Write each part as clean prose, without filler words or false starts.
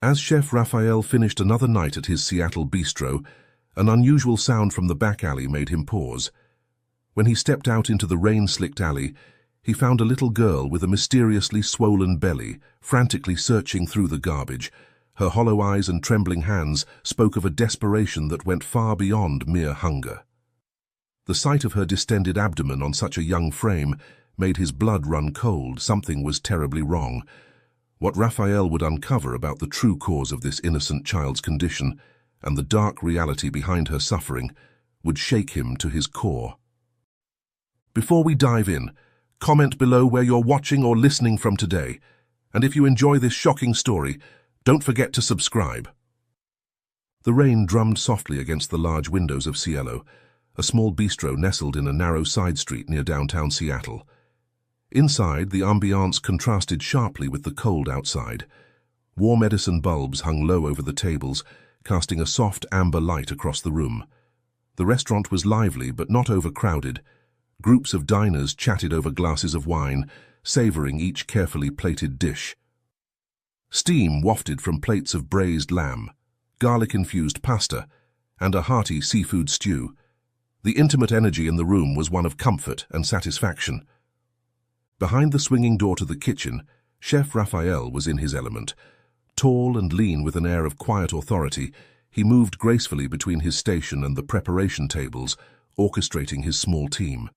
As Chef Raphael finished another night at his Seattle bistro, an unusual sound from the back alley made him pause. When he stepped out into the rain-slicked alley, he found a little girl with a mysteriously swollen belly, frantically searching through the garbage. Her hollow eyes and trembling hands spoke of a desperation that went far beyond mere hunger. The sight of her distended abdomen on such a young frame made his blood run cold. Something was terribly wrong. What Raphael would uncover about the true cause of this innocent child's condition and the dark reality behind her suffering would shake him to his core. Before we dive in, comment below where you're watching or listening from today, and if you enjoy this shocking story, don't forget to subscribe. The rain drummed softly against the large windows of Cielo, a small bistro nestled in a narrow side street near downtown Seattle. Inside, the ambiance contrasted sharply with the cold outside. Warm Edison bulbs hung low over the tables, casting a soft amber light across the room. The restaurant was lively but not overcrowded. Groups of diners chatted over glasses of wine, savoring each carefully plated dish. Steam wafted from plates of braised lamb, garlic-infused pasta, and a hearty seafood stew. The intimate energy in the room was one of comfort and satisfaction. Behind the swinging door to the kitchen, Chef Raphael was in his element. Tall and lean with an air of quiet authority, he moved gracefully between his station and the preparation tables, orchestrating his small team.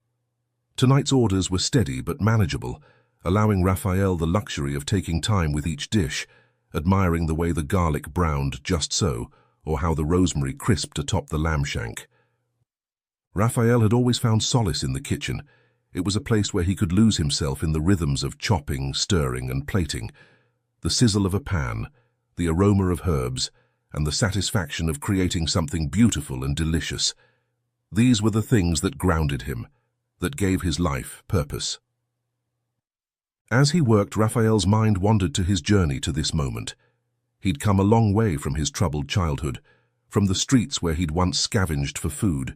Tonight's orders were steady but manageable, allowing Raphael the luxury of taking time with each dish, admiring the way the garlic browned just so, or how the rosemary crisped atop the lamb shank. Raphael had always found solace in the kitchen. It was a place where he could lose himself in the rhythms of chopping, stirring, and plating, the sizzle of a pan, the aroma of herbs, and the satisfaction of creating something beautiful and delicious. These were the things that grounded him, that gave his life purpose. As he worked, Raphael's mind wandered to his journey to this moment. He'd come a long way from his troubled childhood, from the streets where he'd once scavenged for food.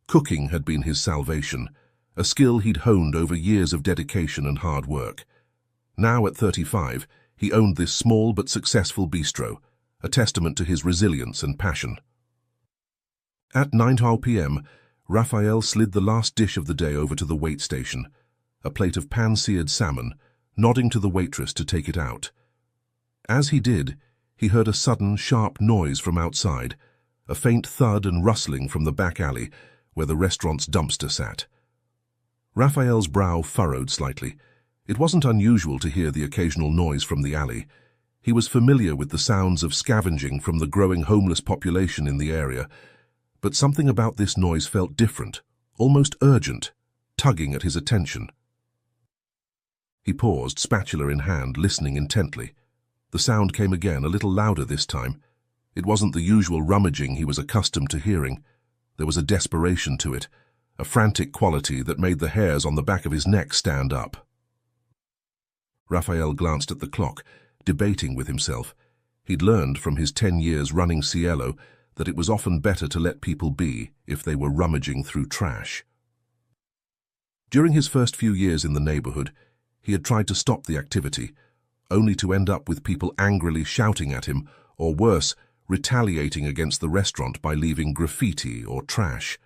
Cooking had been his salvation, a skill he'd honed over years of dedication and hard work. Now at 35, he owned this small but successful bistro, a testament to his resilience and passion. At 9 p.m., Raphael slid the last dish of the day over to the wait station, a plate of pan-seared salmon, nodding to the waitress to take it out. As he did, he heard a sudden, sharp noise from outside, a faint thud and rustling from the back alley where the restaurant's dumpster sat. Raphael's brow furrowed slightly. It wasn't unusual to hear the occasional noise from the alley. He was familiar with the sounds of scavenging from the growing homeless population in the area, but something about this noise felt different, almost urgent, tugging at his attention. He paused, spatula in hand, listening intently. The sound came again, a little louder this time. It wasn't the usual rummaging he was accustomed to hearing. There was a desperation to it, a frantic quality that made the hairs on the back of his neck stand up. Raphael glanced at the clock, debating with himself. He'd learned from his 10 years running Cielo that it was often better to let people be if they were rummaging through trash. During his first few years in the neighborhood, he had tried to stop the activity, only to end up with people angrily shouting at him, or worse, retaliating against the restaurant by leaving graffiti or trash.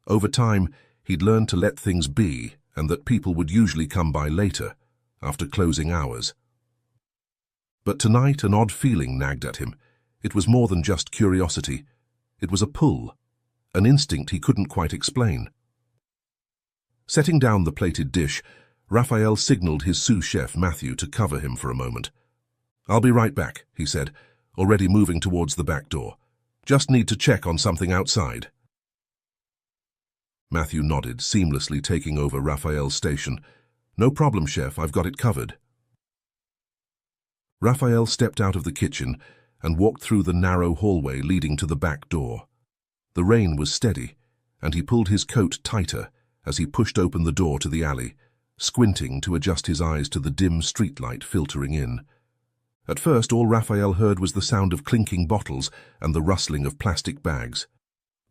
Over time, he'd learned to let things be, and that people would usually come by later, after closing hours. But tonight an odd feeling nagged at him. It was more than just curiosity. It was a pull, an instinct he couldn't quite explain. Setting down the plated dish, Raphael signaled his sous chef Matthew to cover him for a moment. "I'll be right back," he said, already moving towards the back door. "Just need to check on something outside." Matthew nodded, seamlessly taking over Raphael's station. "No problem, chef, I've got it covered." Raphael stepped out of the kitchen and walked through the narrow hallway leading to the back door. The rain was steady, and he pulled his coat tighter as he pushed open the door to the alley, squinting to adjust his eyes to the dim streetlight filtering in. At first, all Raphael heard was the sound of clinking bottles and the rustling of plastic bags.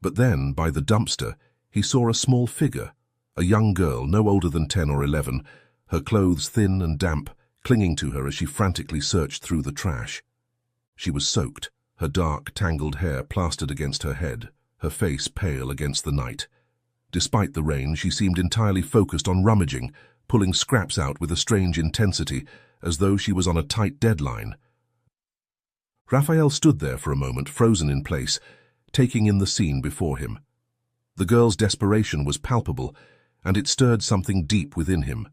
But then, by the dumpster, he saw a small figure, a young girl no older than 10 or 11, her clothes thin and damp, clinging to her as she frantically searched through the trash. She was soaked, her dark, tangled hair plastered against her head, her face pale against the night. Despite the rain, she seemed entirely focused on rummaging, pulling scraps out with a strange intensity, as though she was on a tight deadline. Raphael stood there for a moment, frozen in place, taking in the scene before him. The girl's desperation was palpable, and it stirred something deep within him,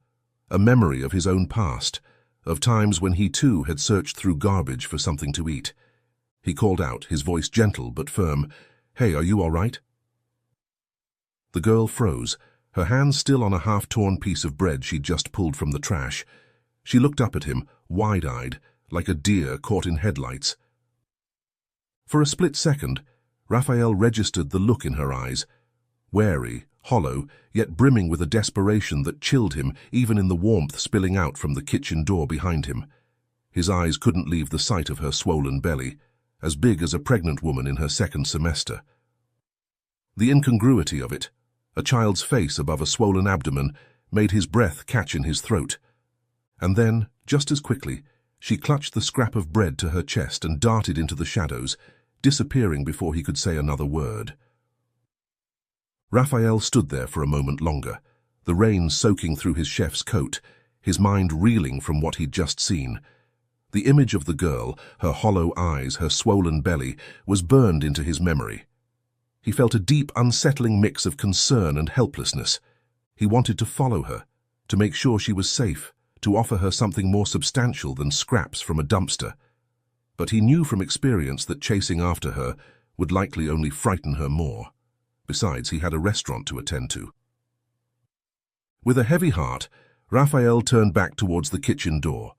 a memory of his own past, of times when he too had searched through garbage for something to eat. He called out, his voice gentle but firm, "Hey, are you all right?" The girl froze, her hands still on a half-torn piece of bread she'd just pulled from the trash. She looked up at him, wide-eyed, like a deer caught in headlights. For a split second, Raphael registered the look in her eyes, wary, hollow, yet brimming with a desperation that chilled him even in the warmth spilling out from the kitchen door behind him. His eyes couldn't leave the sight of her swollen belly, as big as a pregnant woman in her second semester. The incongruity of it, a child's face above a swollen abdomen, made his breath catch in his throat. And then, just as quickly, she clutched the scrap of bread to her chest and darted into the shadows, disappearing before he could say another word. Raphael stood there for a moment longer, the rain soaking through his chef's coat, his mind reeling from what he'd just seen. The image of the girl, her hollow eyes, her swollen belly, was burned into his memory. He felt a deep, unsettling mix of concern and helplessness. He wanted to follow her, to make sure she was safe, to offer her something more substantial than scraps from a dumpster. But he knew from experience that chasing after her would likely only frighten her more. Besides, he had a restaurant to attend to. With a heavy heart, Raphael turned back towards the kitchen door.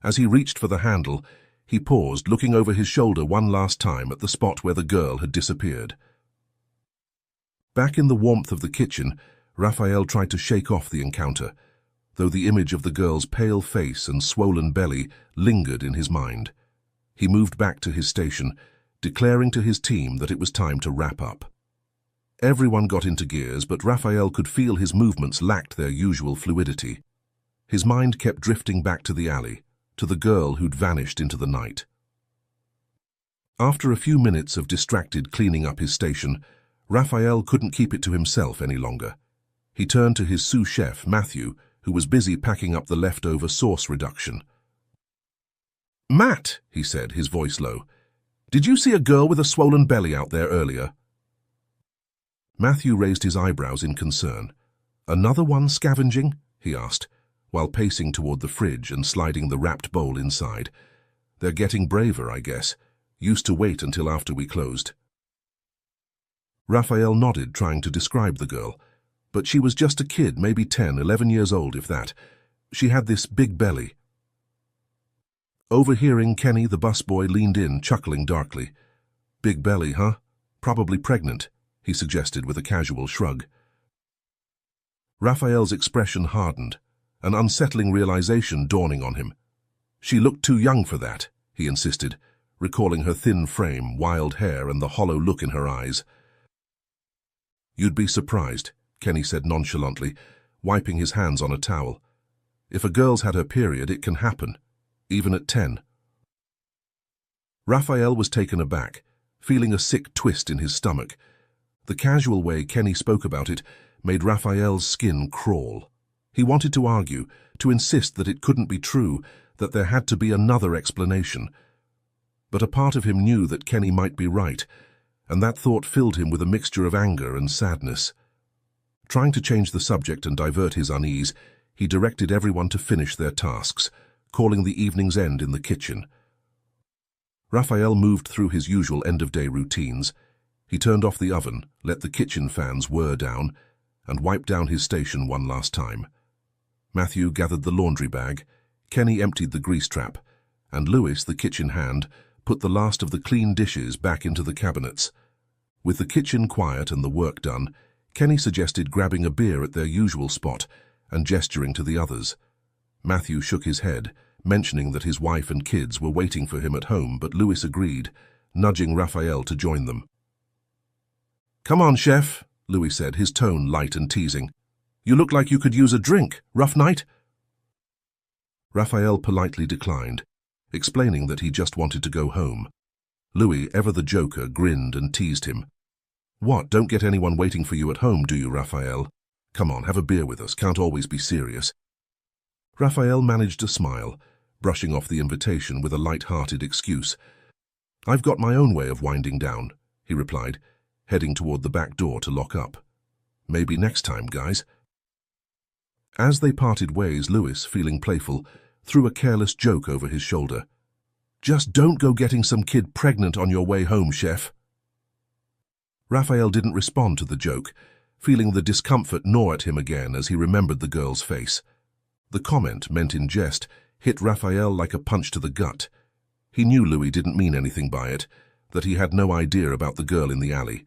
As he reached for the handle, he paused, looking over his shoulder one last time at the spot where the girl had disappeared. Back in the warmth of the kitchen, Raphael tried to shake off the encounter, though the image of the girl's pale face and swollen belly lingered in his mind. He moved back to his station, declaring to his team that it was time to wrap up. Everyone got into gears, but Raphael could feel his movements lacked their usual fluidity. His mind kept drifting back to the alley, to the girl who'd vanished into the night. After a few minutes of distracted cleaning up his station, Raphael couldn't keep it to himself any longer. He turned to his sous chef, Matthew, who was busy packing up the leftover sauce reduction. "Matt," he said, his voice low, "did you see a girl with a swollen belly out there earlier?" Matthew raised his eyebrows in concern. "Another one scavenging?" he asked, while pacing toward the fridge and sliding the wrapped bowl inside. "They're getting braver, I guess. Used to wait until after we closed." Raphael nodded, trying to describe the girl. But she was just a kid, maybe 10, 11 years old, if that. She had this big belly. Overhearing, Kenny, the busboy, leaned in, chuckling darkly. "Big belly, huh? Probably pregnant," he suggested with a casual shrug. Raphael's expression hardened, an unsettling realization dawning on him. "She looked too young for that," he insisted, recalling her thin frame, wild hair, and the hollow look in her eyes. "You'd be surprised," Kenny said nonchalantly, wiping his hands on a towel. "If a girl's had her period, it can happen, even at 10. Raphael was taken aback, feeling a sick twist in his stomach. The casual way Kenny spoke about it made Raphael's skin crawl. He wanted to argue, to insist that it couldn't be true, that there had to be another explanation. But a part of him knew that Kenny might be right, and that thought filled him with a mixture of anger and sadness. Trying to change the subject and divert his unease, he directed everyone to finish their tasks, calling the evening's end in the kitchen. Raphael moved through his usual end-of-day routines. He turned off the oven, let the kitchen fans whir down, and wiped down his station one last time. Matthew gathered the laundry bag, Kenny emptied the grease trap, and Lewis, the kitchen hand, put the last of the clean dishes back into the cabinets. With the kitchen quiet and the work done, Kenny suggested grabbing a beer at their usual spot and gesturing to the others. Matthew shook his head, mentioning that his wife and kids were waiting for him at home, but Lewis agreed, nudging Raphael to join them. "Come on, chef," Louis said, his tone light and teasing. "You look like you could use a drink. Rough night?" Raphael politely declined, explaining that he just wanted to go home. Louis, ever the joker, grinned and teased him. "What, don't get anyone waiting for you at home, do you, Raphael? Come on, have a beer with us, can't always be serious." Raphael managed to smile, brushing off the invitation with a light-hearted excuse. "I've got my own way of winding down," he replied, heading toward the back door to lock up. "Maybe next time, guys." As they parted ways, Louis, feeling playful, threw a careless joke over his shoulder. "Just don't go getting some kid pregnant on your way home, chef." Raphael didn't respond to the joke, feeling the discomfort gnaw at him again as he remembered the girl's face. The comment, meant in jest, hit Raphael like a punch to the gut. He knew Louis didn't mean anything by it, that he had no idea about the girl in the alley.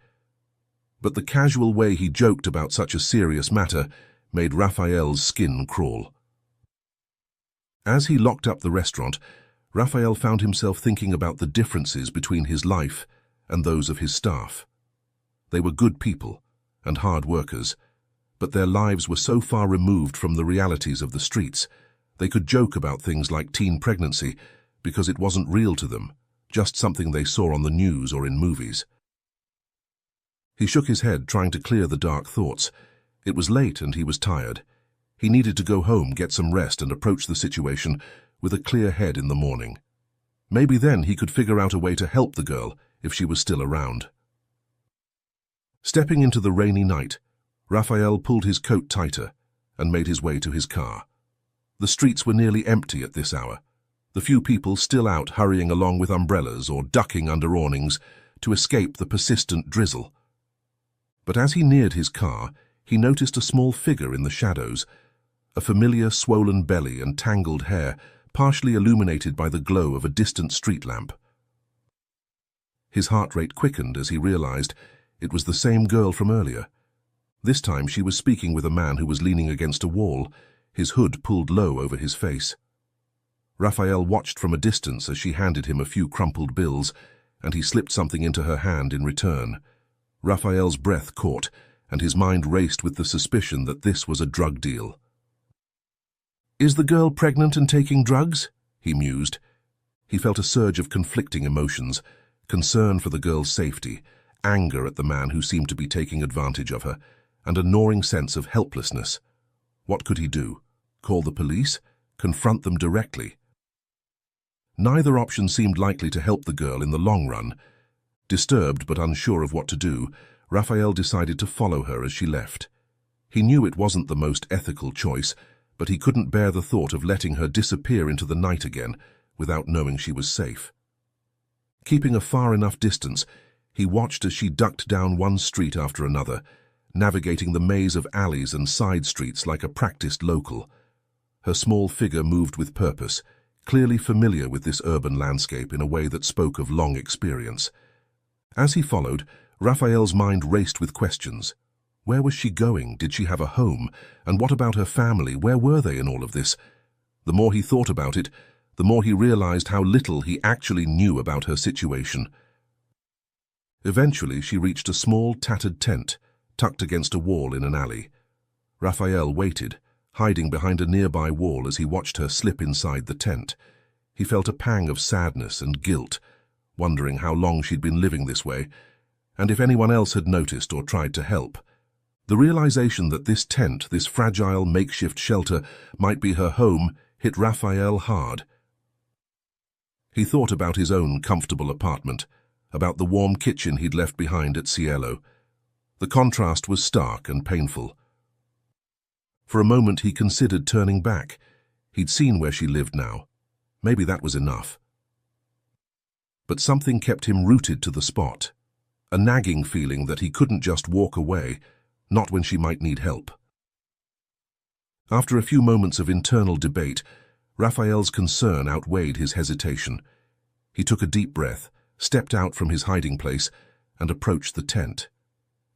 But the casual way he joked about such a serious matter made Raphael's skin crawl. As he locked up the restaurant, Raphael found himself thinking about the differences between his life and those of his staff. They were good people and hard workers, but their lives were so far removed from the realities of the streets. They could joke about things like teen pregnancy because it wasn't real to them, just something they saw on the news or in movies. He shook his head, trying to clear the dark thoughts. It was late and he was tired. He needed to go home, get some rest, and approach the situation with a clear head in the morning. Maybe then he could figure out a way to help the girl if she was still around. Stepping into the rainy night, Raphael pulled his coat tighter and made his way to his car. The streets were nearly empty at this hour, the few people still out hurrying along with umbrellas or ducking under awnings to escape the persistent drizzle. But as he neared his car, he noticed a small figure in the shadows, a familiar swollen belly and tangled hair partially illuminated by the glow of a distant street lamp. His heart rate quickened as he realized it was the same girl from earlier. This time she was speaking with a man who was leaning against a wall, his hood pulled low over his face. Raphael watched from a distance as she handed him a few crumpled bills, and he slipped something into her hand in return. Raphael's breath caught, and his mind raced with the suspicion that this was a drug deal. "Is the girl pregnant and taking drugs?" he mused. He felt a surge of conflicting emotions, concern for the girl's safety, anger at the man who seemed to be taking advantage of her, and a gnawing sense of helplessness. What could he do? Call the police? Confront them directly? Neither option seemed likely to help the girl in the long run. Disturbed but unsure of what to do, Raphael decided to follow her as she left. He knew it wasn't the most ethical choice, but he couldn't bear the thought of letting her disappear into the night again without knowing she was safe. Keeping a far enough distance, he watched as she ducked down one street after another, navigating the maze of alleys and side streets like a practiced local. Her small figure moved with purpose, clearly familiar with this urban landscape in a way that spoke of long experience. As he followed, Raphael's mind raced with questions. Where was she going? Did she have a home? And what about her family? Where were they in all of this? The more he thought about it, the more he realized how little he actually knew about her situation. Eventually, she reached a small, tattered tent, tucked against a wall in an alley. Raphael waited, hiding behind a nearby wall as he watched her slip inside the tent. He felt a pang of sadness and guilt, wondering how long she'd been living this way, and if anyone else had noticed or tried to help. The realization that this tent, this fragile makeshift shelter, might be her home hit Raphael hard. He thought about his own comfortable apartment, about the warm kitchen he'd left behind at Cielo. The contrast was stark and painful. For a moment he considered turning back. He'd seen where she lived now. Maybe that was enough. But something kept him rooted to the spot, a nagging feeling that he couldn't just walk away, not when she might need help. After a few moments of internal debate, Raphael's concern outweighed his hesitation. He took a deep breath, stepped out from his hiding place, and approached the tent.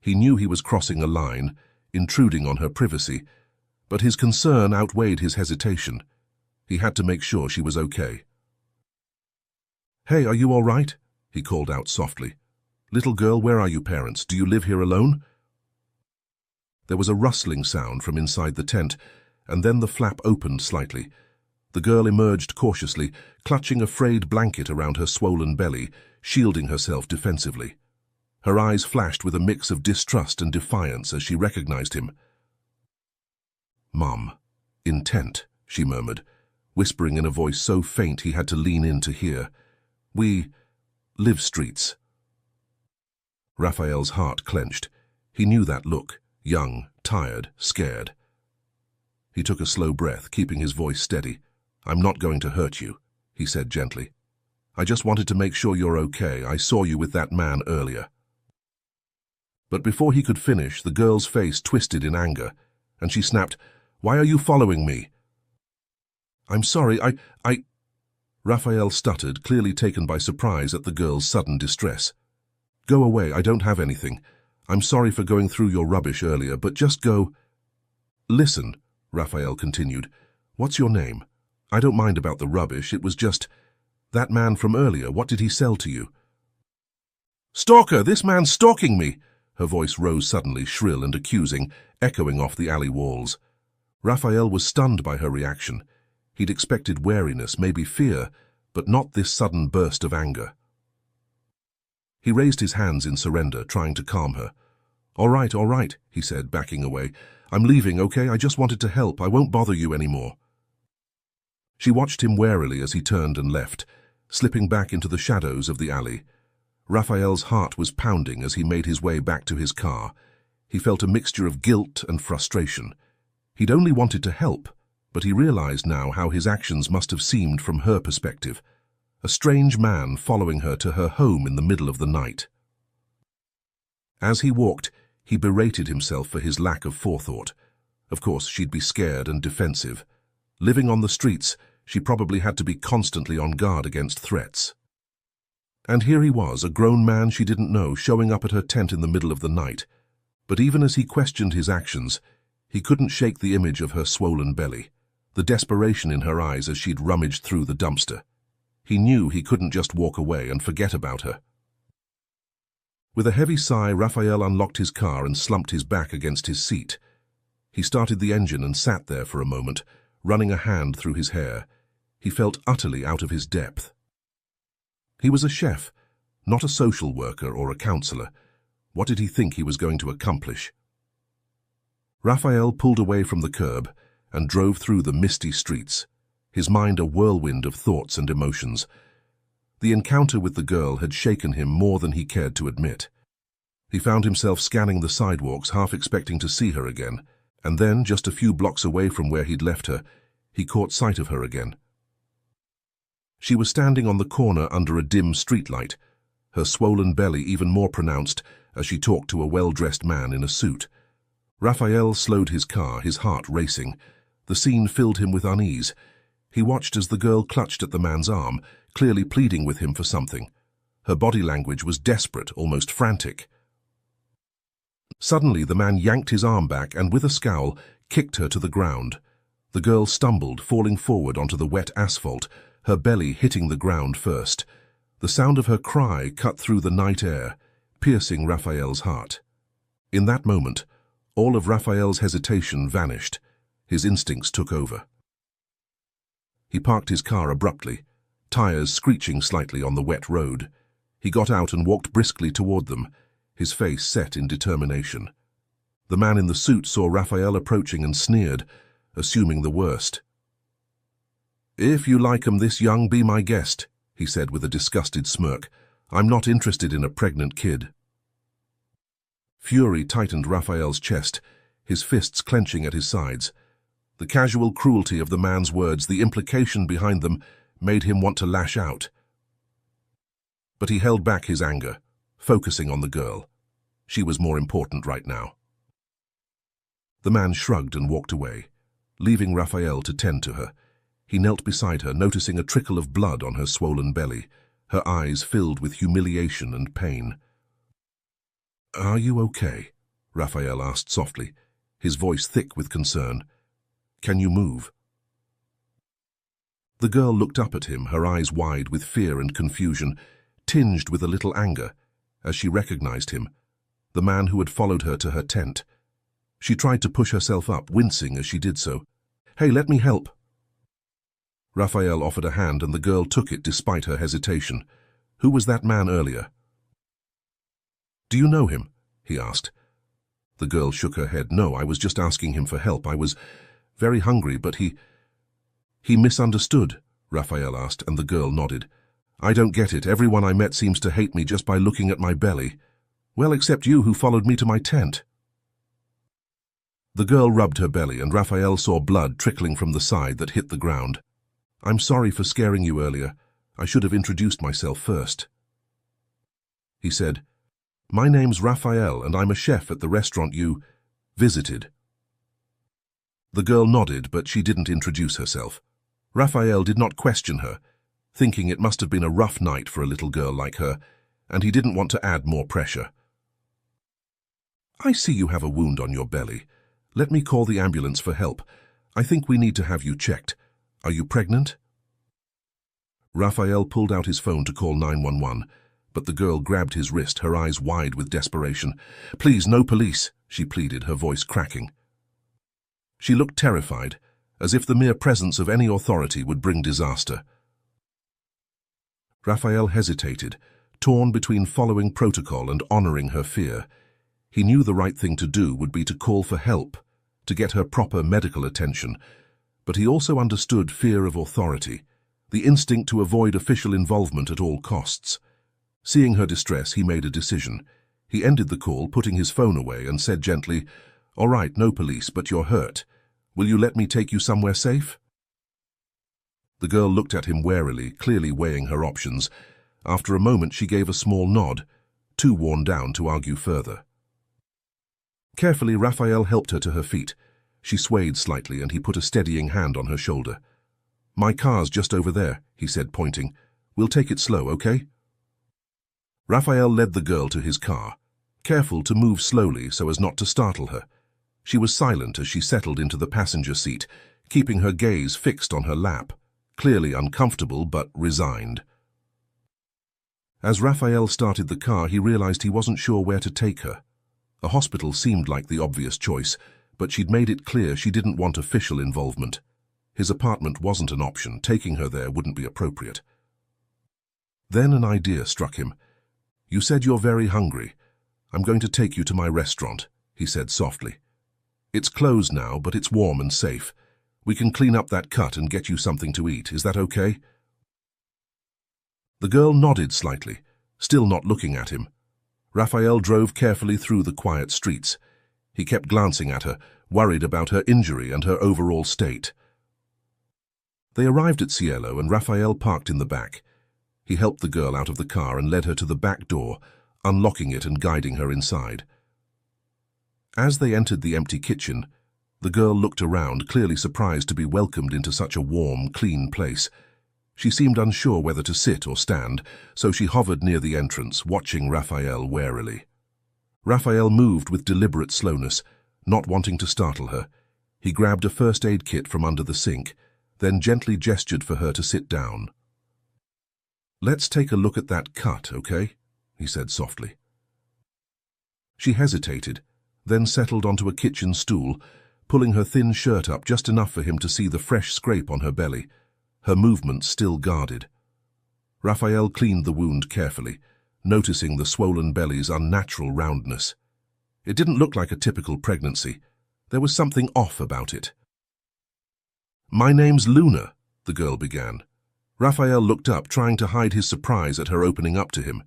He knew he was crossing a line, intruding on her privacy, but his concern outweighed his hesitation. He had to make sure she was okay. "Hey, are you all right?" he called out softly. "Little girl, where are you parents? Do you live here alone?" There was a rustling sound from inside the tent, and then the flap opened slightly. The girl emerged cautiously, clutching a frayed blanket around her swollen belly, shielding herself defensively. Her eyes flashed with a mix of distrust and defiance as she recognized him. "Mum. Intent," she murmured, whispering in a voice so faint he had to lean in to hear. "We live streets." Raphael's heart clenched. He knew that look, young, tired, scared. He took a slow breath, keeping his voice steady. "I'm not going to hurt you," he said gently. "I just wanted to make sure you're okay. I saw you with that man earlier." But before he could finish, the girl's face twisted in anger, and she snapped, "Why are you following me?" "I'm sorry, I... Raphael stuttered, clearly taken by surprise at the girl's sudden distress. "Go away, I don't have anything. I'm sorry for going through your rubbish earlier, but just go..." "Listen," Raphael continued. "What's your name? I don't mind about the rubbish, it was just... That man from earlier, what did he sell to you?" "Stalker! This man's stalking me!" Her voice rose suddenly, shrill and accusing, echoing off the alley walls. Raphael was stunned by her reaction. He'd expected wariness, maybe fear, but not this sudden burst of anger. He raised his hands in surrender, trying to calm her. All right, he said, backing away. "I'm leaving, okay? I just wanted to help. I won't bother you anymore." She watched him warily as he turned and left, slipping back into the shadows of the alley. Raphael's heart was pounding as he made his way back to his car. He felt a mixture of guilt and frustration. He'd only wanted to help, but he realized now how his actions must have seemed from her perspective. A strange man following her to her home in the middle of the night. As he walked, he berated himself for his lack of forethought. Of course, she'd be scared and defensive. Living on the streets, she probably had to be constantly on guard against threats. And here he was, a grown man she didn't know, showing up at her tent in the middle of the night. But even as he questioned his actions, he couldn't shake the image of her swollen belly, the desperation in her eyes as she'd rummaged through the dumpster. He knew he couldn't just walk away and forget about her. With a heavy sigh, Raphael unlocked his car and slumped his back against his seat. He started the engine and sat there for a moment, running a hand through his hair. He felt utterly out of his depth. He was a chef, not a social worker or a counselor. What did he think he was going to accomplish? Raphael pulled away from the curb and drove through the misty streets, his mind a whirlwind of thoughts and emotions. The encounter with the girl had shaken him more than he cared to admit. He found himself scanning the sidewalks, half expecting to see her again, and then, just a few blocks away from where he'd left her, he caught sight of her again. She was standing on the corner under a dim streetlight, her swollen belly even more pronounced as she talked to a well-dressed man in a suit. Raphael slowed his car, his heart racing. The scene filled him with unease. He watched as the girl clutched at the man's arm, clearly pleading with him for something. Her body language was desperate, almost frantic. Suddenly, the man yanked his arm back and, with a scowl, kicked her to the ground. The girl stumbled, falling forward onto the wet asphalt, her belly hitting the ground first. The sound of her cry cut through the night air, piercing Raphael's heart. In that moment, all of Raphael's hesitation vanished. His instincts took over. He parked his car abruptly, tires screeching slightly on the wet road. He got out and walked briskly toward them, his face set in determination. The man in the suit saw Raphael approaching and sneered, assuming the worst. "If you like 'em this young, be my guest," he said with a disgusted smirk. "I'm not interested in a pregnant kid." Fury tightened Raphael's chest, his fists clenching at his sides. The casual cruelty of the man's words, the implication behind them, made him want to lash out. But he held back his anger, focusing on the girl. She was more important right now. The man shrugged and walked away, leaving Raphael to tend to her. He knelt beside her, noticing a trickle of blood on her swollen belly, her eyes filled with humiliation and pain. "Are you okay?" Raphael asked softly, his voice thick with concern. "Can you move?" The girl looked up at him, her eyes wide with fear and confusion, tinged with a little anger, as she recognized him, the man who had followed her to her tent. She tried to push herself up, wincing as she did so. "Hey, let me help." Raphael offered a hand and the girl took it despite her hesitation. Who was that man earlier? Do you know him? He asked. The girl shook her head. No, I was just asking him for help. I was very hungry, but he misunderstood, Raphael asked, and the girl nodded. I don't get it. Everyone I met seems to hate me just by looking at my belly. Well, except you who followed me to my tent. The girl rubbed her belly and Raphael saw blood trickling from the side that hit the ground. I'm sorry for scaring you earlier. I should have introduced myself first. He said, My name's Raphael and I'm a chef at the restaurant you visited. The girl nodded, but she didn't introduce herself. Raphael did not question her, thinking it must have been a rough night for a little girl like her, and he didn't want to add more pressure. I see you have a wound on your belly. Let me call the ambulance for help. I think we need to have you checked. Are you pregnant? Raphael pulled out his phone to call 911, but the girl grabbed his wrist, her eyes wide with desperation. Please, no police, she pleaded, her voice cracking. She looked terrified, as if the mere presence of any authority would bring disaster. Raphael hesitated, torn between following protocol and honoring her fear. He knew the right thing to do would be to call for help, to get her proper medical attention, but he also understood fear of authority, the instinct to avoid official involvement at all costs. Seeing her distress, he made a decision. He ended the call, putting his phone away, and said gently, All right, no police, but you're hurt. Will you let me take you somewhere safe? The girl looked at him warily, clearly weighing her options. After a moment, she gave a small nod, too worn down to argue further. Carefully, Raphael helped her to her feet. She swayed slightly, and he put a steadying hand on her shoulder. My car's just over there, he said, pointing. We'll take it slow, okay? Raphael led the girl to his car, careful to move slowly so as not to startle her. She was silent as she settled into the passenger seat, keeping her gaze fixed on her lap, clearly uncomfortable but resigned. As Raphael started the car, he realized he wasn't sure where to take her. A hospital seemed like the obvious choice, but she'd made it clear she didn't want official involvement. His apartment wasn't an option. Taking her there wouldn't be appropriate. Then an idea struck him. You said you're very hungry. I'm going to take you to my restaurant, he said softly. It's closed now, but it's warm and safe. We can clean up that cut and get you something to eat. Is that okay? The girl nodded slightly, still not looking at him. Raphael drove carefully through the quiet streets. He kept glancing at her, worried about her injury and her overall state. They arrived at Cielo and Raphael parked in the back. He helped the girl out of the car and led her to the back door, unlocking it and guiding her inside. As they entered the empty kitchen, the girl looked around, clearly surprised to be welcomed into such a warm, clean place. She seemed unsure whether to sit or stand, so she hovered near the entrance, watching Raphael warily. Raphael moved with deliberate slowness, not wanting to startle her. He grabbed a first aid kit from under the sink, then gently gestured for her to sit down. Let's take a look at that cut, okay? He said softly. She hesitated, then settled onto a kitchen stool, pulling her thin shirt up just enough for him to see the fresh scrape on her belly, her movements still guarded. Raphael cleaned the wound carefully, noticing the swollen belly's unnatural roundness. It didn't look like a typical pregnancy. There was something off about it. My name's Luna, the girl began. Raphael looked up, trying to hide his surprise at her opening up to him.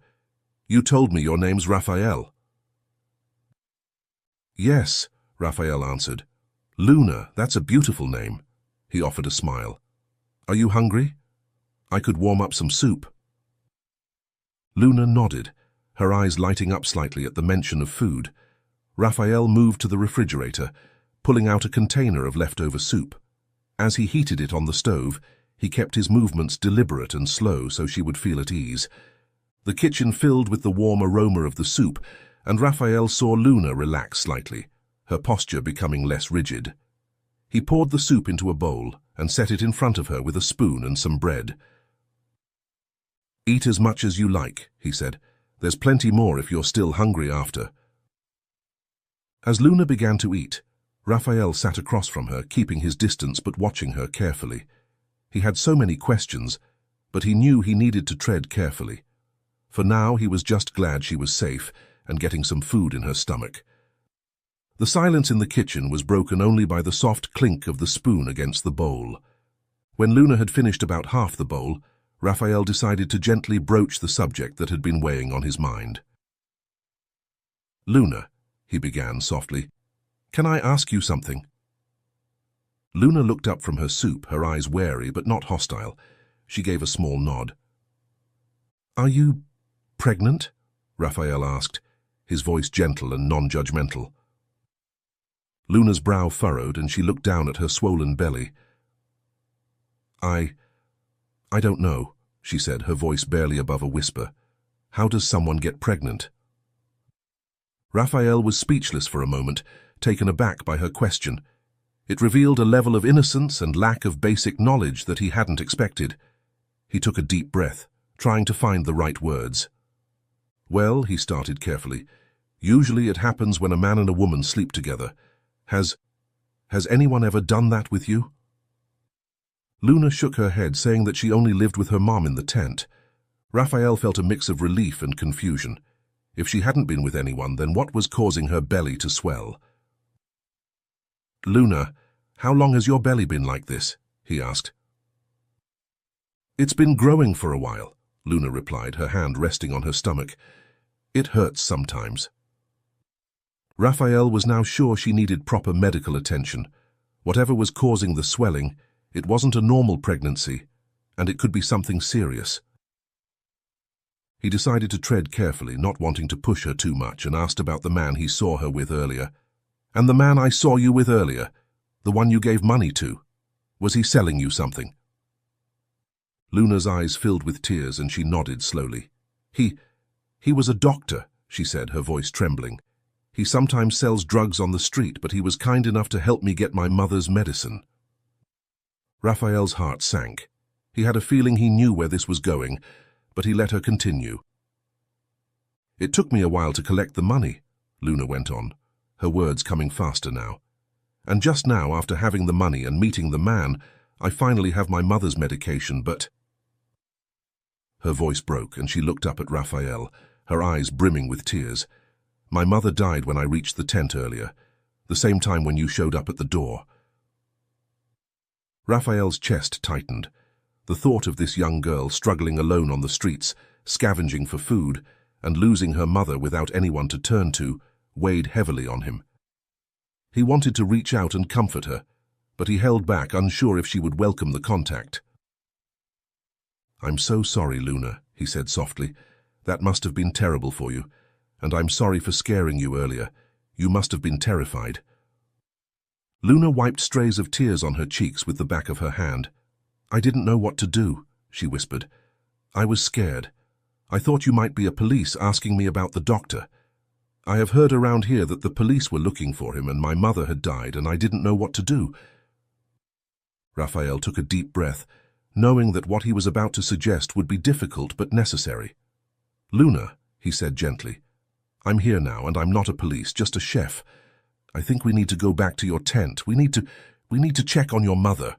You told me your name's Raphael. Yes, Raphael answered. Luna, that's a beautiful name. He offered a smile. Are you hungry? I could warm up some soup. Luna nodded, her eyes lighting up slightly at the mention of food. Raphael moved to the refrigerator, pulling out a container of leftover soup. As he heated it on the stove, he kept his movements deliberate and slow so she would feel at ease. The kitchen filled with the warm aroma of the soup, and Raphael saw Luna relax slightly, her posture becoming less rigid. He poured the soup into a bowl and set it in front of her with a spoon and some bread. Eat as much as you like, he said. There's plenty more if you're still hungry after. As Luna began to eat, Raphael sat across from her, keeping his distance but watching her carefully. He had so many questions, but he knew he needed to tread carefully. For now, he was just glad she was safe and getting some food in her stomach. The silence in the kitchen was broken only by the soft clink of the spoon against the bowl. When Luna had finished about half the bowl, Raphael decided to gently broach the subject that had been weighing on his mind. "Luna," he began softly, "can I ask you something?" Luna looked up from her soup, her eyes wary but not hostile. She gave a small nod. "Are you pregnant?" Raphael asked, his voice gentle and non-judgmental. Luna's brow furrowed and she looked down at her swollen belly. I don't know," she said, her voice barely above a whisper. "How does someone get pregnant?" Raphael was speechless for a moment, taken aback by her question. It revealed a level of innocence and lack of basic knowledge that he hadn't expected. He took a deep breath, trying to find the right words. "Well," he started carefully, "usually it happens when a man and a woman sleep together. Has anyone ever done that with you?" Luna shook her head, saying that she only lived with her mom in the tent. Raphael felt a mix of relief and confusion. If she hadn't been with anyone, then what was causing her belly to swell? "Luna, how long has your belly been like this?" he asked. "It's been growing for a while," Luna replied, her hand resting on her stomach. "It hurts sometimes." Raphael was now sure she needed proper medical attention. Whatever was causing the swelling, it wasn't a normal pregnancy, and it could be something serious. He decided to tread carefully, not wanting to push her too much, and asked about the man he saw her with earlier. "And the man I saw you with earlier, the one you gave money to, was he selling you something?" Luna's eyes filled with tears and she nodded slowly. He was a doctor," she said, her voice trembling. "He sometimes sells drugs on the street, but he was kind enough to help me get my mother's medicine." Raphael's heart sank. He had a feeling he knew where this was going, but he let her continue. "It took me a while to collect the money," Luna went on, her words coming faster now. "And just now, after having the money and meeting the man, I finally have my mother's medication, but—" Her voice broke and she looked up at Raphael, her eyes brimming with tears. "My mother died when I reached the tent earlier, the same time when you showed up at the door." Raphael's chest tightened. The thought of this young girl struggling alone on the streets, scavenging for food, and losing her mother without anyone to turn to, weighed heavily on him. He wanted to reach out and comfort her, but he held back, unsure if she would welcome the contact. "I'm so sorry, Luna," he said softly. "That must have been terrible for you, and I'm sorry for scaring you earlier. You must have been terrified." Luna wiped strays of tears on her cheeks with the back of her hand. "I didn't know what to do," she whispered. "I was scared. I thought you might be a police asking me about the doctor. I have heard around here that the police were looking for him and my mother had died and I didn't know what to do." Raphael took a deep breath, knowing that what he was about to suggest would be difficult but necessary. "Luna," he said gently, "I'm here now and I'm not a police, just a chef. I think we need to go back to your tent. We need to check on your mother."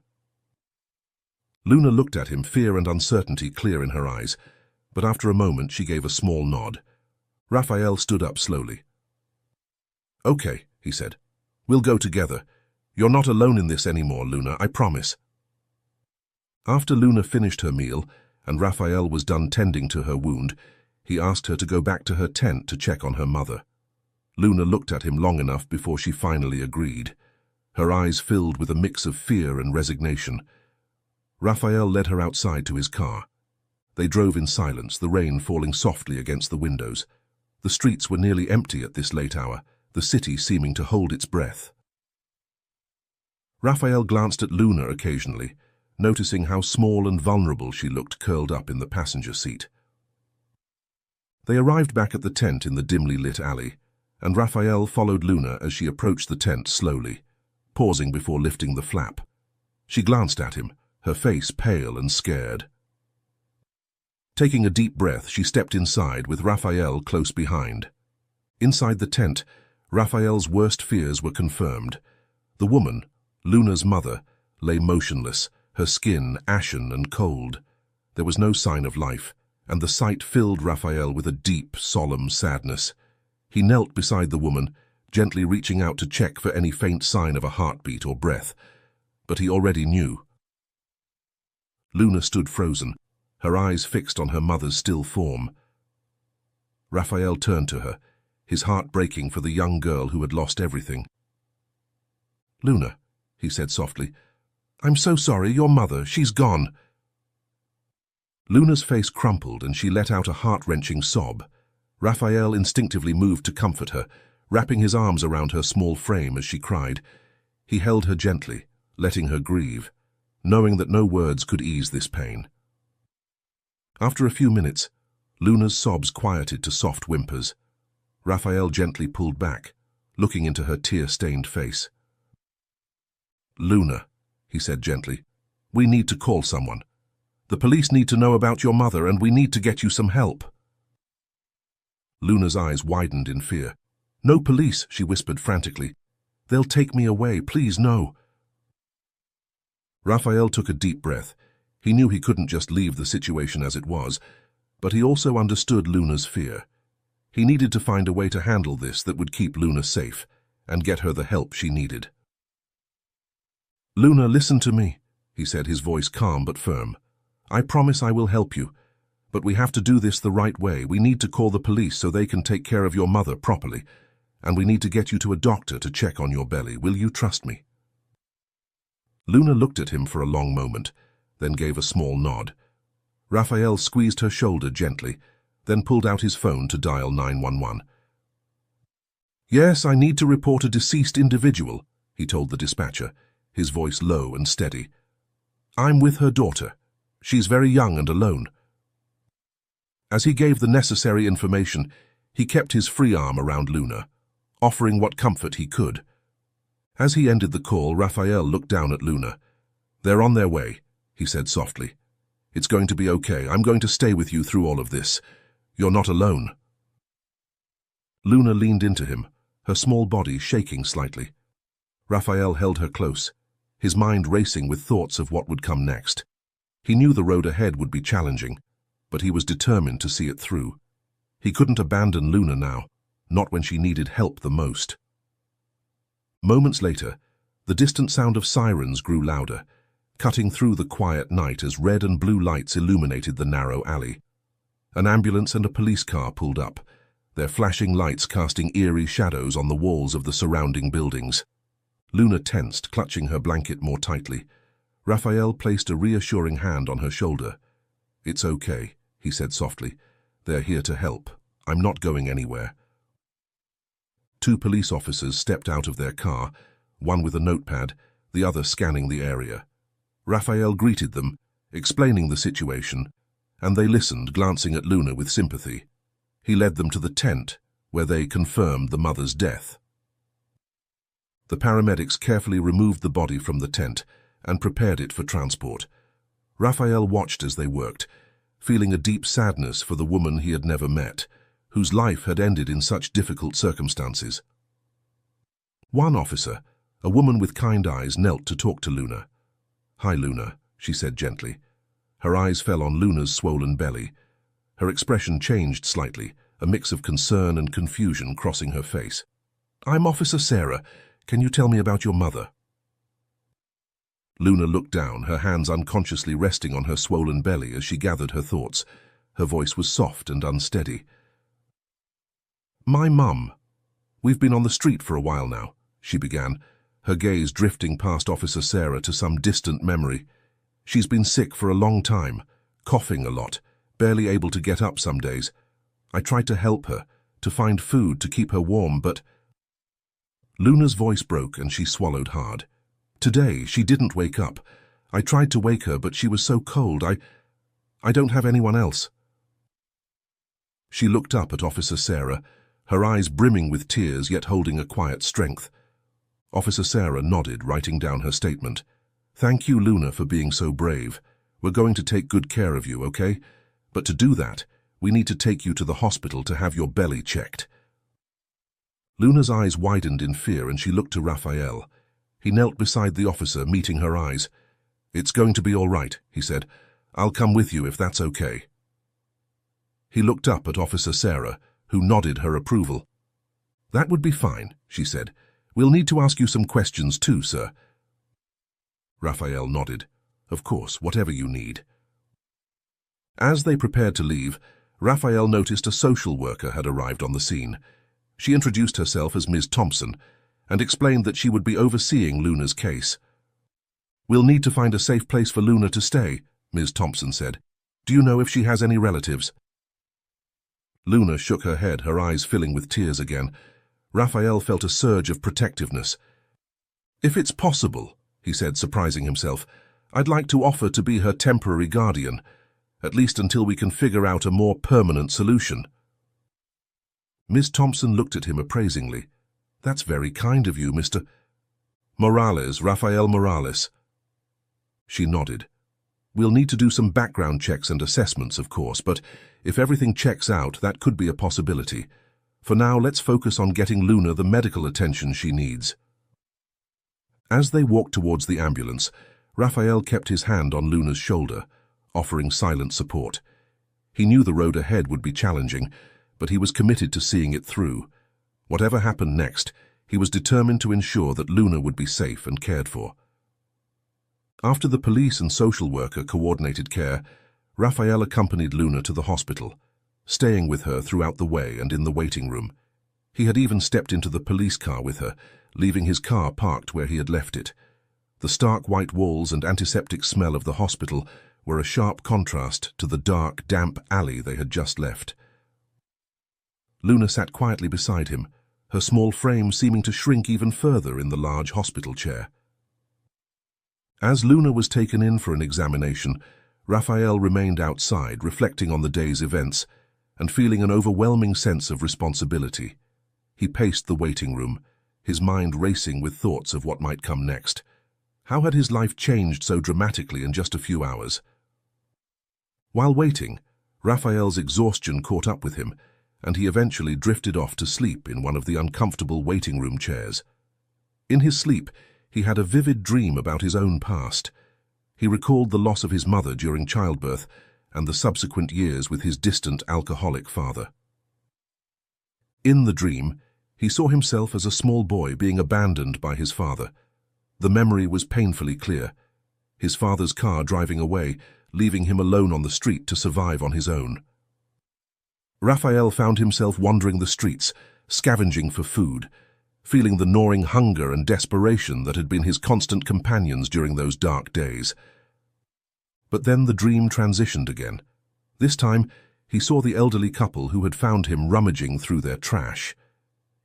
Luna looked at him, fear and uncertainty clear in her eyes, but after a moment she gave a small nod. Raphael stood up slowly. "Okay," he said. "We'll go together. You're not alone in this anymore, Luna, I promise." After Luna finished her meal and Raphael was done tending to her wound, he asked her to go back to her tent to check on her mother. Luna looked at him long enough before she finally agreed. Her eyes filled with a mix of fear and resignation. Raphael led her outside to his car. They drove in silence, the rain falling softly against the windows. The streets were nearly empty at this late hour, the city seeming to hold its breath. Raphael glanced at Luna occasionally, noticing how small and vulnerable she looked curled up in the passenger seat. They arrived back at the tent in the dimly lit alley, and Raphael followed Luna as she approached the tent slowly, pausing before lifting the flap. She glanced at him, her face pale and scared. Taking a deep breath, she stepped inside with Raphael close behind. Inside the tent, Raphael's worst fears were confirmed. The woman, Luna's mother, lay motionless, her skin ashen and cold. There was no sign of life, and the sight filled Raphael with a deep, solemn sadness. He knelt beside the woman, gently reaching out to check for any faint sign of a heartbeat or breath. But he already knew. Luna stood frozen, her eyes fixed on her mother's still form. Raphael turned to her, his heart breaking for the young girl who had lost everything. "Luna," he said softly, "I'm so sorry, your mother, she's gone." Luna's face crumpled and she let out a heart-wrenching sob. Raphael instinctively moved to comfort her, wrapping his arms around her small frame as she cried. He held her gently, letting her grieve, knowing that no words could ease this pain. After a few minutes, Luna's sobs quieted to soft whimpers. Raphael gently pulled back, looking into her tear-stained face. "Luna," he said gently, "we need to call someone. The police need to know about your mother, and we need to get you some help." Luna's eyes widened in fear. "No police," she whispered frantically. "They'll take me away, please, no." Raphael took a deep breath. He knew he couldn't just leave the situation as it was, but he also understood Luna's fear. He needed to find a way to handle this that would keep Luna safe and get her the help she needed. "Luna, listen to me," he said, his voice calm but firm. "I promise I will help you, but we have to do this the right way. We need to call the police so they can take care of your mother properly, and we need to get you to a doctor to check on your belly. Will you trust me?" Luna looked at him for a long moment, then gave a small nod. Raphael squeezed her shoulder gently, then pulled out his phone to dial 911. "Yes, I need to report a deceased individual," he told the dispatcher, his voice low and steady. "I'm with her daughter. She's very young and alone." As he gave the necessary information, he kept his free arm around Luna, offering what comfort he could. As he ended the call, Raphael looked down at Luna. "They're on their way," he said softly. "It's going to be okay. I'm going to stay with you through all of this. You're not alone." Luna leaned into him, her small body shaking slightly. Raphael held her close, his mind racing with thoughts of what would come next. He knew the road ahead would be challenging, but he was determined to see it through. He couldn't abandon Luna now, not when she needed help the most. Moments later, the distant sound of sirens grew louder, cutting through the quiet night as red and blue lights illuminated the narrow alley. An ambulance and a police car pulled up, their flashing lights casting eerie shadows on the walls of the surrounding buildings. Luna tensed, clutching her blanket more tightly. Raphael placed a reassuring hand on her shoulder. "It's okay," he said softly. "They're here to help. I'm not going anywhere." Two police officers stepped out of their car, one with a notepad, the other scanning the area. Raphael greeted them, explaining the situation, and they listened, glancing at Luna with sympathy. He led them to the tent, where they confirmed the mother's death. The paramedics carefully removed the body from the tent and prepared it for transport. Raphael watched as they worked, feeling a deep sadness for the woman he had never met, whose life had ended in such difficult circumstances. One officer, a woman with kind eyes, knelt to talk to Luna. "Hi, Luna," she said gently. Her eyes fell on Luna's swollen belly. Her expression changed slightly, a mix of concern and confusion crossing her face. "I'm Officer Sarah. Can you tell me about your mother?" Luna looked down, her hands unconsciously resting on her swollen belly as she gathered her thoughts. Her voice was soft and unsteady. "My mum. We've been on the street for a while now," she began, her gaze drifting past Officer Sarah to some distant memory. "She's been sick for a long time, coughing a lot, barely able to get up some days. I tried to help her, to find food to keep her warm, but—" Luna's voice broke and she swallowed hard. "Today, she didn't wake up. I tried to wake her, but she was so cold. I don't have anyone else." She looked up at Officer Sarah, her eyes brimming with tears yet holding a quiet strength. Officer Sarah nodded, writing down her statement. "Thank you, Luna, for being so brave. We're going to take good care of you, okay? But to do that, we need to take you to the hospital to have your belly checked." Luna's eyes widened in fear and she looked to Raphael. He knelt beside the officer, meeting her eyes. "It's going to be all right," he said. "I'll come with you if that's okay." He looked up at Officer Sarah, who nodded her approval. "That would be fine," she said. "We'll need to ask you some questions too, sir." Raphael nodded. "Of course, whatever you need." As they prepared to leave, Raphael noticed a social worker had arrived on the scene. She introduced herself as Ms. Thompson and explained that she would be overseeing Luna's case. "We'll need to find a safe place for Luna to stay," Ms. Thompson said. "Do you know if she has any relatives?" Luna shook her head, her eyes filling with tears again. Raphael felt a surge of protectiveness. "If it's possible," he said, surprising himself, "I'd like to offer to be her temporary guardian, at least until we can figure out a more permanent solution." Miss Thompson looked at him appraisingly. "That's very kind of you, Mr. Morales, Raphael Morales." She nodded. "We'll need to do some background checks and assessments, of course, but if everything checks out, that could be a possibility. For now, let's focus on getting Luna the medical attention she needs." As they walked towards the ambulance, Raphael kept his hand on Luna's shoulder, offering silent support. He knew the road ahead would be challenging, but he was committed to seeing it through. Whatever happened next, he was determined to ensure that Luna would be safe and cared for. After the police and social worker coordinated care, Raphael accompanied Luna to the hospital, staying with her throughout the way and in the waiting room. He had even stepped into the police car with her, leaving his car parked where he had left it. The stark white walls and antiseptic smell of the hospital were a sharp contrast to the dark, damp alley they had just left. Luna sat quietly beside him, her small frame seeming to shrink even further in the large hospital chair. As Luna was taken in for an examination, Raphael remained outside, reflecting on the day's events and feeling an overwhelming sense of responsibility. He paced the waiting room, his mind racing with thoughts of what might come next. How had his life changed so dramatically in just a few hours? While waiting, Raphael's exhaustion caught up with him, and he eventually drifted off to sleep in one of the uncomfortable waiting room chairs. In his sleep, he had a vivid dream about his own past. He recalled the loss of his mother during childbirth and the subsequent years with his distant alcoholic father. In the dream, he saw himself as a small boy being abandoned by his father. The memory was painfully clear. His father's car driving away, leaving him alone on the street to survive on his own. Raphael found himself wandering the streets, scavenging for food, feeling the gnawing hunger and desperation that had been his constant companions during those dark days. But then the dream transitioned again. This time, he saw the elderly couple who had found him rummaging through their trash.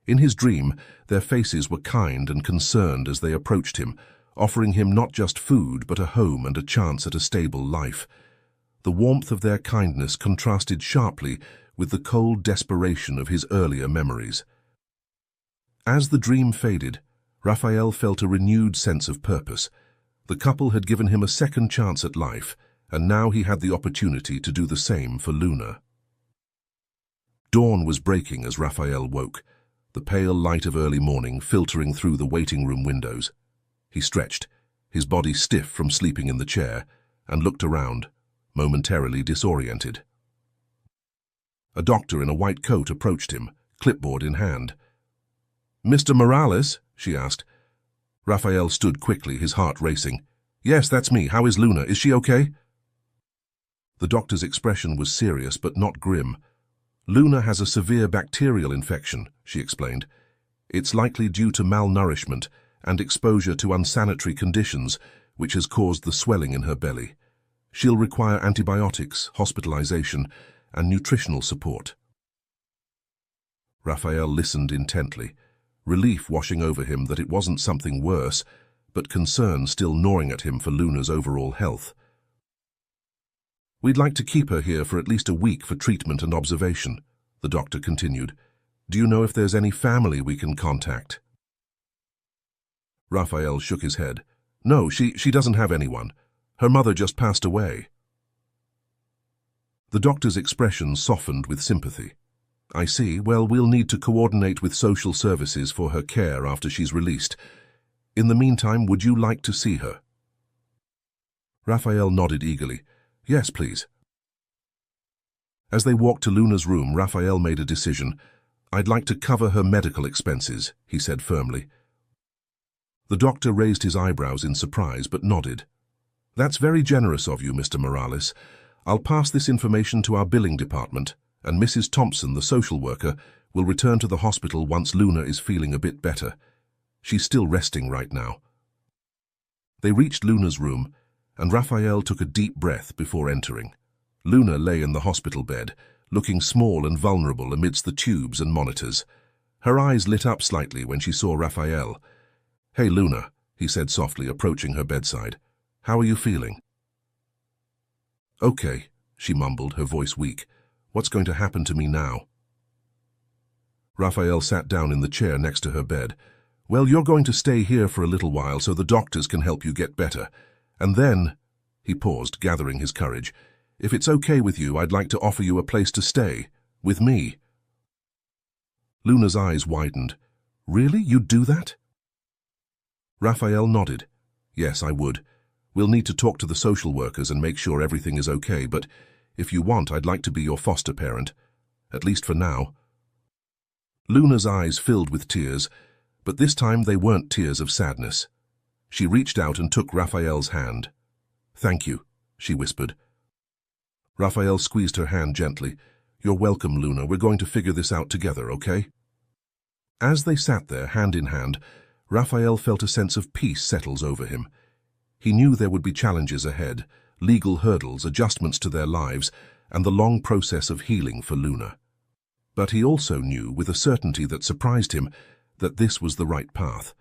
In his dream, their faces were kind and concerned as they approached him, offering him not just food but a home and a chance at a stable life. The warmth of their kindness contrasted sharply with the cold desperation of his earlier memories. As the dream faded, Raphael felt a renewed sense of purpose. The couple had given him a second chance at life, and now he had the opportunity to do the same for Luna. Dawn was breaking as Raphael woke, the pale light of early morning filtering through the waiting room windows. He stretched, his body stiff from sleeping in the chair, and looked around, momentarily disoriented. A doctor in a white coat approached him, clipboard in hand. "Mr. Morales?" she asked. Raphael stood quickly, his heart racing. "Yes, that's me. How is Luna? Is she okay?" The doctor's expression was serious but not grim. "Luna has a severe bacterial infection," she explained. "It's likely due to malnourishment and exposure to unsanitary conditions, which has caused the swelling in her belly. She'll require antibiotics, hospitalization, and nutritional support." Raphael listened intently, relief washing over him that it wasn't something worse, but concern still gnawing at him for Luna's overall health. "We'd like to keep her here for at least a week for treatment and observation," the doctor continued. "Do you know if there's any family we can contact?" Raphael shook his head. "No, she doesn't have anyone. Her mother just passed away." The doctor's expression softened with sympathy. "I see. Well, we'll need to coordinate with social services for her care after she's released. In the meantime, would you like to see her?" Raphael nodded eagerly. Yes, please. As they walked to Luna's room, Raphael made a decision. I'd like to cover her medical expenses, he said firmly. The doctor raised his eyebrows in surprise but nodded. That's very generous of you, Mr. Morales. I'll pass this information to our billing department, and Mrs. Thompson, the social worker, will return to the hospital once Luna is feeling a bit better. She's still resting right now. They reached Luna's room, and Raphael took a deep breath before entering. Luna lay in the hospital bed, looking small and vulnerable amidst the tubes and monitors. Her eyes lit up slightly when she saw Raphael. Hey, Luna, he said softly, approaching her bedside. How are you feeling? Okay, she mumbled, her voice weak. What's going to happen to me now? Raphael sat down in the chair next to her bed. Well, you're going to stay here for a little while so the doctors can help you get better. And then, he paused, gathering his courage, if it's okay with you, I'd like to offer you a place to stay, with me. Luna's eyes widened. Really? You'd do that? Raphael nodded. Yes, I would. We'll need to talk to the social workers and make sure everything is okay, but if you want, I'd like to be your foster parent, at least for now. Luna's eyes filled with tears, but this time they weren't tears of sadness. She reached out and took Raphael's hand. Thank you, she whispered. Raphael squeezed her hand gently. You're welcome, Luna. We're going to figure this out together, okay? As they sat there, hand in hand, Raphael felt a sense of peace settles over him. He knew there would be challenges ahead, legal hurdles, adjustments to their lives, and the long process of healing for Luna. But he also knew, with a certainty that surprised him, that this was the right path.